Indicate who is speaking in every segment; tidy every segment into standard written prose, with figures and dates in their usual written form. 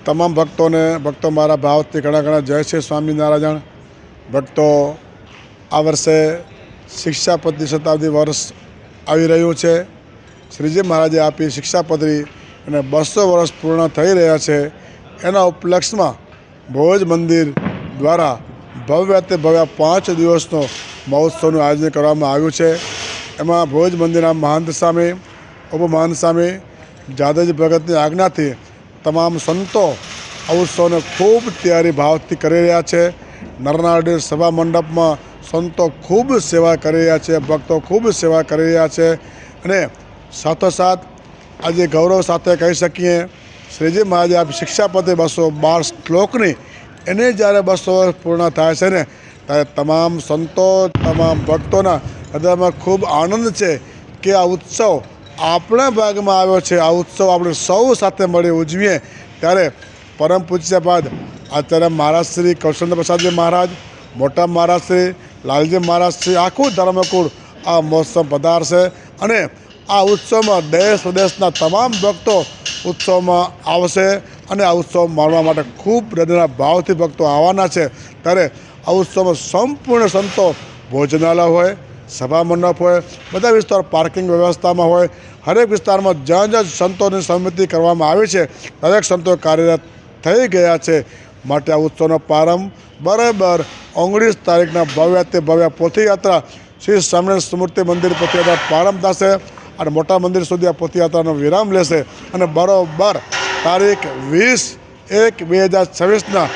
Speaker 1: તમામ ભક્તો મારા ભાવથી ઘણા ઘણા જય શ્રી સ્વામિનારાયણ. ભક્તો, આ વર્ષે શિક્ષાપત્રી શતાબ્દી વર્ષ આવી રહ્યું છે. શ્રીજી મહારાજે આપી શિક્ષાપત્રી અને 200 વર્ષ પૂર્ણ થઈ રહ્યા છે. એના ઉપલક્ષમાં ભોજ મંદિર દ્વારા ભવ્ય તે ભવ્ય 5 દિવસનો મહોત્સવનું આયોજન કરવામાં આવ્યું છે. એમાં ભોજ મંદિરના મહંત સામે, ઉપમહંત સામે જાદવજી ભગતની આજ્ઞાથી તમામ સંતો આ ઉત્સવને ખૂબ તૈયારી ભાવથી કરી રહ્યા છે. નરનાળી સભા મંડપમાં સંતો ખૂબ સેવા કરી રહ્યા છે, ભક્તો ખૂબ સેવા કરી રહ્યા છે. અને સાથોસાથ આજે ગૌરવ સાથે કહી શકીએ, શ્રીજી મહારાજે આપી શિક્ષાપત્રી 212 શ્લોકની એને જ્યારે 200 વર્ષ પૂર્ણ થાય છે ને, ત્યારે તમામ સંતો, તમામ ભક્તોના હૃદયમાં ખૂબ આનંદ છે કે આ ઉત્સવ આપણા ભાગમાં આવ્યો છે. આ ઉત્સવ આપણે સૌ સાથે મળી ઉજવીએ. ત્યારે પરમ પૂજ્યપાદ આચાર્ય મહારાજ શ્રી કૌશલેન્દ્ર પ્રસાદજી મહારાજ, મોટા મહારાજ શ્રી લાલજી મહારાજ શ્રી આખું ધર્મકુળ આ મહોત્સવ પધારશે. અને આ ઉત્સવમાં દેશ વિદેશના તમામ ભક્તો ઉત્સવમાં આવશે અને આ ઉત્સવ માણવા માટે ખૂબ હૃદયના ભાવથી ભક્તો આવવાના છે. ત્યારે આ ઉત્સવમાં સંપૂર્ણ સંતો ભોજનાલય હોય, સભા મંડપ હોય, બધા વિસ્તાર પાર્કિંગ વ્યવસ્થામાં હોય, હરેક વિસ્તારમાં જ્યાં જ્યાં સંતોની સમિતિ કરવામાં આવી છે દરેક સંતો કાર્યરત થઈ ગયા છે. માટે આ ઉત્સવનો પ્રારંભ બરાબર 19 તારીખના ભવ્ય તે ભવ્ય પોથીયાત્રા શ્રી સ્વામિનારાયણ સ્મૃતિ મંદિર પોથીયાત્રા પ્રારંભ થશે અને મોટા મંદિર સુધી આ પોથીયાત્રાનો વિરામ લેશે. અને બરાબર તારીખ 20/1/2026ના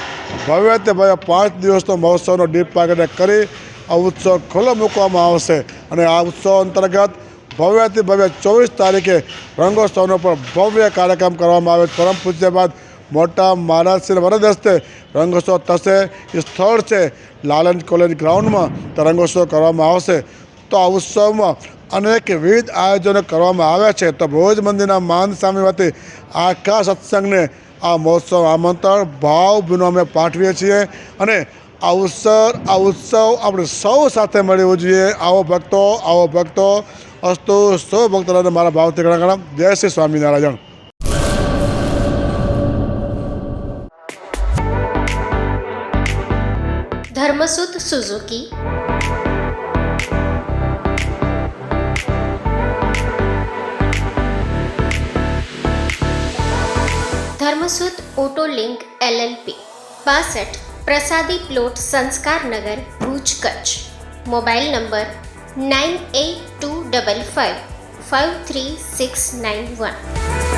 Speaker 1: ભવ્ય તે ભવ્ય 5 દિવસનો મહોત્સવનો દીપ પ્રાગટ્ય કરી આ ઉત્સવ ખુલ્લો મૂકવામાં આવશે. અને આ ઉત્સવ અંતર્ગત ભવ્યથી ભવ્ય 24 તારીખે રંગોત્સવનો પણ ભવ્ય કાર્યક્રમ કરવામાં આવે. પરમ પૂજ્યપાદ મોટા મહારાજ શ્રી વરદ હસ્તે રંગોત્સવ થશે. એ સ્થળ છે લાલન કોલેજ ગ્રાઉન્ડમાં તો રંગોત્સવ કરવામાં આવશે. તો આ ઉત્સવમાં અનેકવિધ આયોજનો કરવામાં આવ્યા છે. તો ભોજ મંદિરના મહંત સ્વામી વતી આખા સત્સંગને આ મહોત્સવ આમંત્રણ ભાવભીનું અમે પાઠવીએ છીએ. અને આ ઉત્સવ આપણે સૌ સાથે મળી ઉજવીએ. આવો ભક્તો અસ્તુ સૌ ભક્તોને મારા ભાવથી ઘણા ઘણા જય Shri Swaminarayan.
Speaker 2: Dharmasut Suzuki, Dharmasut auto link LLP 62 પ્રસાદી plot Sanskarnagar Bhuj Kutch. Mobile number 9825553691.